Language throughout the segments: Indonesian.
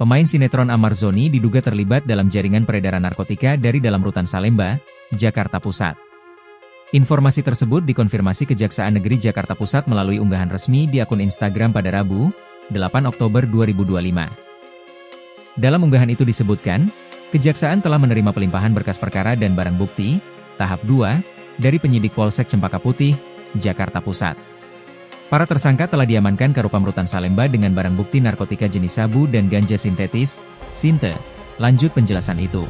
Pemain sinetron Amar Zoni diduga terlibat dalam jaringan peredaran narkotika dari dalam rutan Salemba, Jakarta Pusat. Informasi tersebut dikonfirmasi Kejaksaan Negeri Jakarta Pusat melalui unggahan resmi di akun Instagram pada Rabu, 8 Oktober 2025. Dalam unggahan itu disebutkan, Kejaksaan telah menerima pelimpahan berkas perkara dan barang bukti, tahap 2, dari penyidik Polsek Cempaka Putih, Jakarta Pusat. Para tersangka telah diamankan ke Propam Rutan Salemba dengan barang bukti narkotika jenis sabu dan ganja sintetis, Sinte. Lanjut penjelasan itu.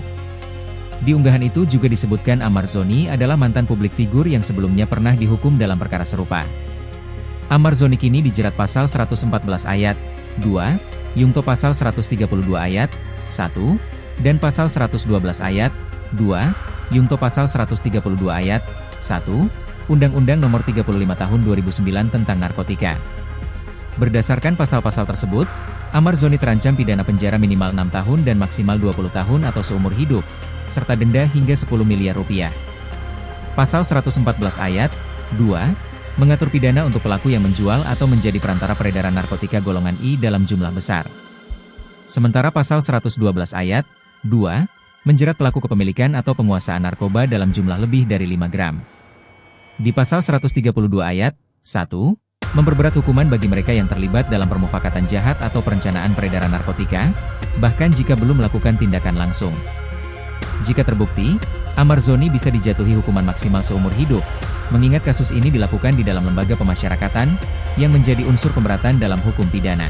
Di unggahan itu juga disebutkan Amar Zoni adalah mantan publik figur yang sebelumnya pernah dihukum dalam perkara serupa. Amar Zoni kini dijerat pasal 114 ayat 2, Yungto pasal 132 ayat 1, dan pasal 112 ayat 2, Yungto pasal 132 ayat 1, Undang-Undang Nomor 35 Tahun 2009 tentang Narkotika. Berdasarkan pasal-pasal tersebut, Amar Zoni terancam pidana penjara minimal 6 tahun dan maksimal 20 tahun atau seumur hidup, serta denda hingga 10 miliar rupiah. Pasal 114 ayat 2 mengatur pidana untuk pelaku yang menjual atau menjadi perantara peredaran narkotika golongan I dalam jumlah besar. Sementara pasal 112 ayat 2 menjerat pelaku kepemilikan atau penguasaan narkoba dalam jumlah lebih dari 5 gram. Di pasal 132 ayat 1, memperberat hukuman bagi mereka yang terlibat dalam permufakatan jahat atau perencanaan peredaran narkotika, bahkan jika belum melakukan tindakan langsung. Jika terbukti, Amar Zoni bisa dijatuhi hukuman maksimal seumur hidup, mengingat kasus ini dilakukan di dalam lembaga pemasyarakatan, yang menjadi unsur pemberatan dalam hukum pidana.